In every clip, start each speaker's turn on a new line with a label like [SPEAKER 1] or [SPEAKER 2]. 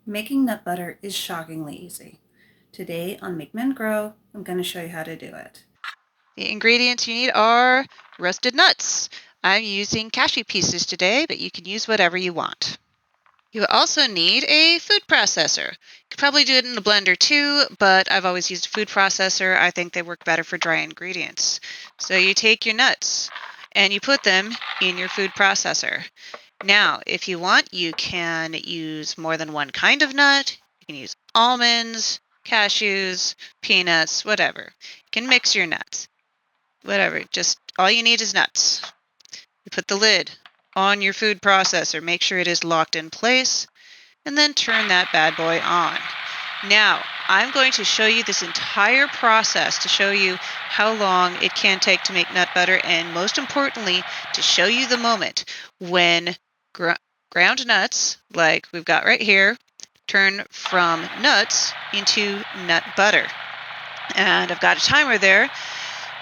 [SPEAKER 1] Making nut butter is shockingly easy. Today on Make Men Grow, I'm going to show you how to do it.
[SPEAKER 2] The ingredients you need are roasted nuts. I'm using cashew pieces today, but you can use whatever you want. You also need a food processor. You could probably do it in a blender too, but I've always used a food processor. I think they work better for dry ingredients. So you take your nuts and you put them in your food processor. Now, if you want, you can use more than one kind of nut. You can use almonds, cashews, peanuts, whatever. You can mix your nuts. Whatever, just all you need is nuts. You put the lid on your food processor, make sure it is locked in place, and then turn that bad boy on. Now, I'm going to show you this entire process to show you how long it can take to make nut butter, and most importantly, to show you the moment when ground nuts, like we've got right here, turn from nuts into nut butter. And I've got a timer there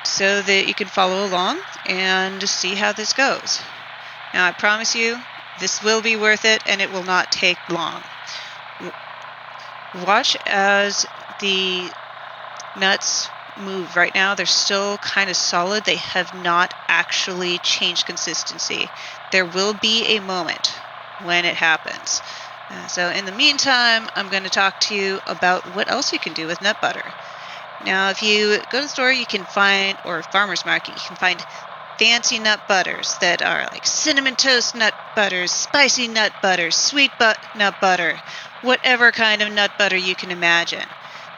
[SPEAKER 2] so that you can follow along and see how this goes. Now, I promise you, this will be worth it and it will not take long. Watch as the nuts move. Right now, they're still kind of solid. They have not actually changed consistency. There will be a moment when it happens. So in the meantime, I'm going to talk to you about what else you can do with nut butter. Now, if you go to the store, you can find, or farmer's market, you can find fancy nut butters that are like cinnamon toast nut butters, spicy nut butters, sweet nut butter, whatever kind of nut butter you can imagine.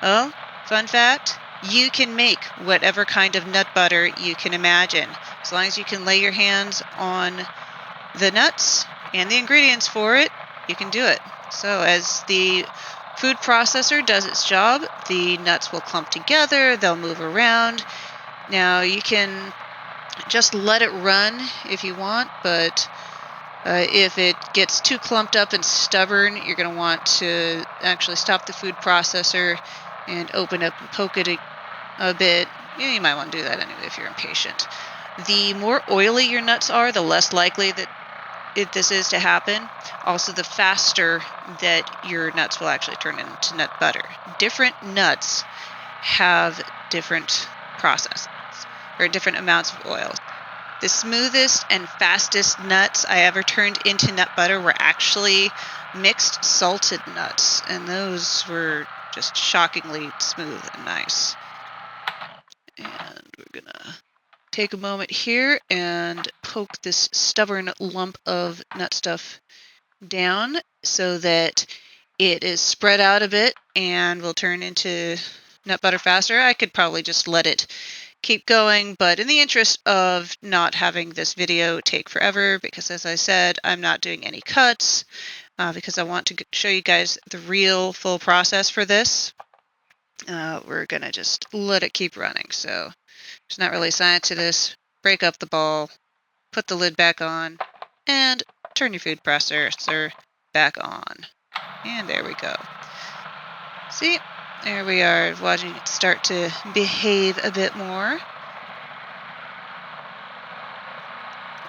[SPEAKER 2] Oh, fun fact, you can make whatever kind of nut butter you can imagine. As long as you can lay your hands on the nuts and the ingredients for it, you can do it. So as the food processor does its job, the nuts will clump together, they'll move around. Now you can just let it run if you want, but if it gets too clumped up and stubborn, you're going to want to actually stop the food processor and open up and poke it a bit. Yeah, you might want to do that anyway if you're impatient. The more oily your nuts are, the less likely that this is to happen. Also, the faster that your nuts will actually turn into nut butter. Different nuts have different processes or different amounts of oil. The smoothest and fastest nuts I ever turned into nut butter were actually mixed salted nuts, and those were just shockingly smooth and nice. And we're gonna take a moment here and poke this stubborn lump of nut stuff down so that it is spread out a bit and will turn into nut butter faster. I could probably just let it keep going, but in the interest of not having this video take forever, because as I said, I'm not doing any cuts because I want to show you guys the real full process for this. We're gonna just let it keep running. So there's not really science to this. Break up the ball, put the lid back on, and turn your food processor back on. And there we go. See, there we are, watching it start to behave a bit more.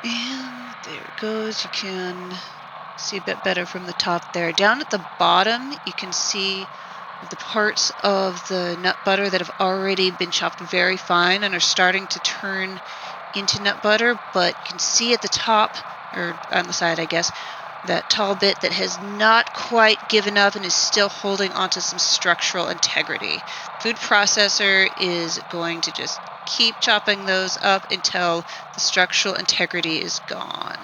[SPEAKER 2] And there it goes. You can see a bit better from the top there. Down at the bottom, you can see the parts of the nut butter that have already been chopped very fine and are starting to turn into nut butter, but you can see at the top, or on the side I guess, that tall bit that has not quite given up and is still holding onto some structural integrity. Food processor is going to just keep chopping those up until the structural integrity is gone.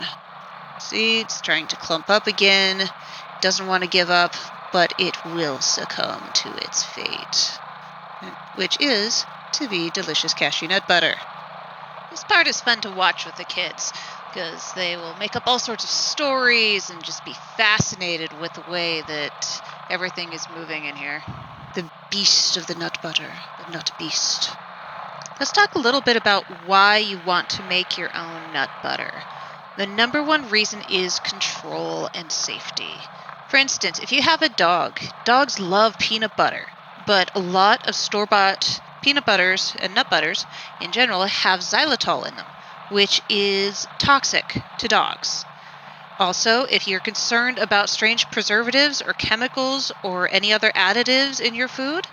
[SPEAKER 2] See, it's trying to clump up again, doesn't want to give up, but it will succumb to its fate, which is to be delicious cashew nut butter. This part is fun to watch with the kids because they will make up all sorts of stories and just be fascinated with the way that everything is moving in here. The beast of the nut butter, the nut beast. Let's talk a little bit about why you want to make your own nut butter. The number one reason is control and safety. For instance, if you have a dog, dogs love peanut butter, but a lot of store-bought peanut butters and nut butters in general have xylitol in them, which is toxic to dogs. Also, if you're concerned about strange preservatives or chemicals or any other additives in your food,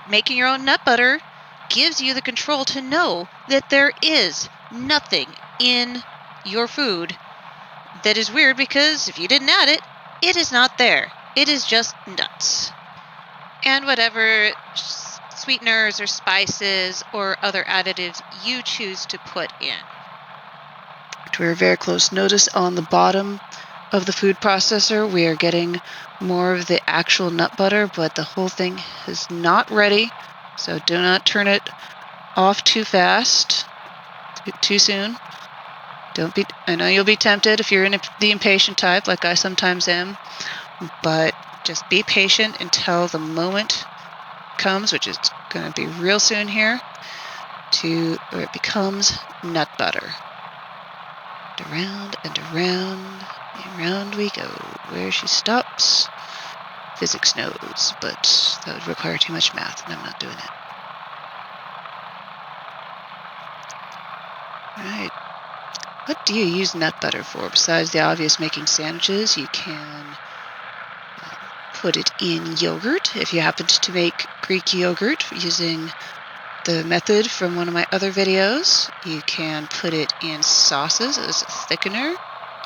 [SPEAKER 2] making your own nut butter gives you the control to know that there is nothing in your food that is weird, because if you didn't add it, it is not there. It is just nuts. And whatever sweeteners or spices or other additives you choose to put in. To a very close notice on the bottom of the food processor, we are getting more of the actual nut butter, but the whole thing is not ready. So do not turn it off too fast, too soon. I know you'll be tempted if you're the impatient type, like I sometimes am, but just be patient until the moment comes, which is going to be real soon here, to where it becomes nut butter. Around and around, and around we go. Where she stops, physics knows, but that would require too much math, and I'm not doing it. Alright. What do you use nut butter for? Besides the obvious making sandwiches, you can put it in yogurt if you happen to make Greek yogurt using the method from one of my other videos. You can put it in sauces as a thickener.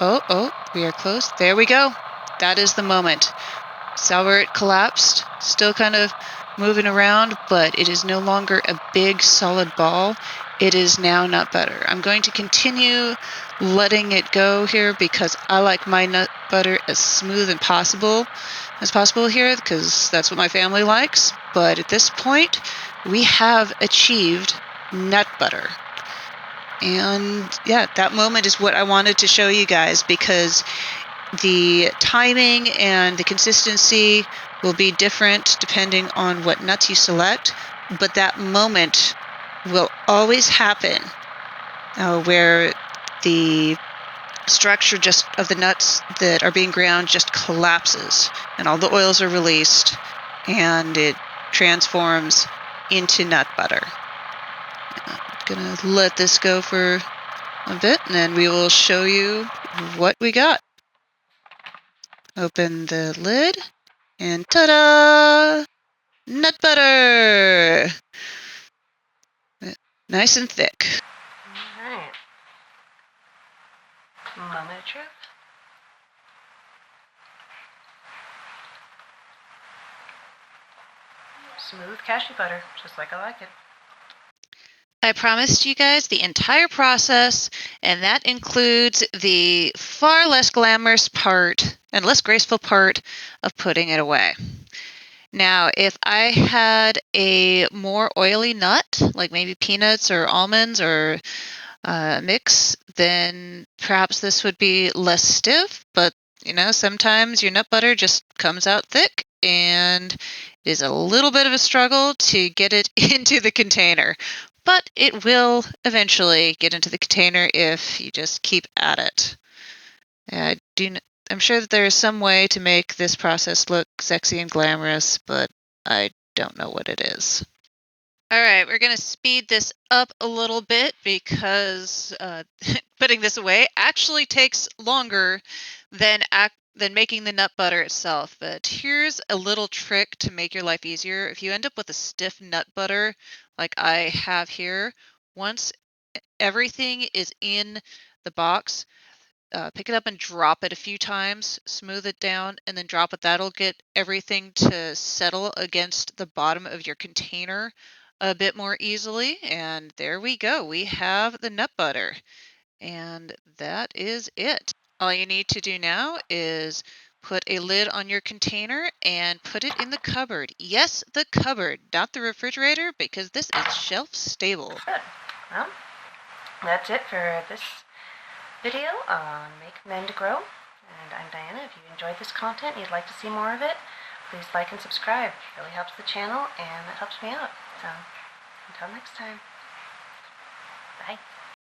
[SPEAKER 2] Oh, we are close. There we go. That is the moment. Saw where it collapsed, still kind of moving around, but it is no longer a big solid ball. It is now nut butter. I'm going to continue letting it go here because I like my nut butter as smooth as possible here, because that's what my family likes. But at this point, we have achieved nut butter. And yeah, that moment is what I wanted to show you guys, because the timing and the consistency will be different depending on what nuts you select, but that moment will always happen where the structure just of the nuts that are being ground just collapses and all the oils are released and it transforms into nut butter. I'm gonna let this go for a bit and then we will show you what we got. Open the lid and ta-da! Nut butter! Nice and thick.
[SPEAKER 1] Alright. Moment of truth. Smooth cashew butter, just like I like it.
[SPEAKER 2] I promised you guys the entire process, and that includes the far less glamorous part and less graceful part of putting it away. Now, if I had a more oily nut, like maybe peanuts or almonds or mix, then perhaps this would be less stiff, but sometimes your nut butter just comes out thick and it is a little bit of a struggle to get it into the container. But it will eventually get into the container if you just keep at it. I'm sure that there is some way to make this process look sexy and glamorous, but I don't know what it is. All right, we're going to speed this up a little bit because putting this away actually takes longer than making the nut butter itself. But here's a little trick to make your life easier. If you end up with a stiff nut butter like I have here, once everything is in the box, pick it up and drop it a few times, smooth it down, and then drop it. That'll get everything to settle against the bottom of your container a bit more easily. And there we go. We have the nut butter. And that is it. All you need to do now is put a lid on your container and put it in the cupboard. Yes, the cupboard, not the refrigerator, because this is shelf stable.
[SPEAKER 1] Good. Well, that's it for this video on Make Men to Grow. And I'm Diana. If you enjoyed this content and you'd like to see more of it, please like and subscribe. It really helps the channel and it helps me out. So until next time, bye.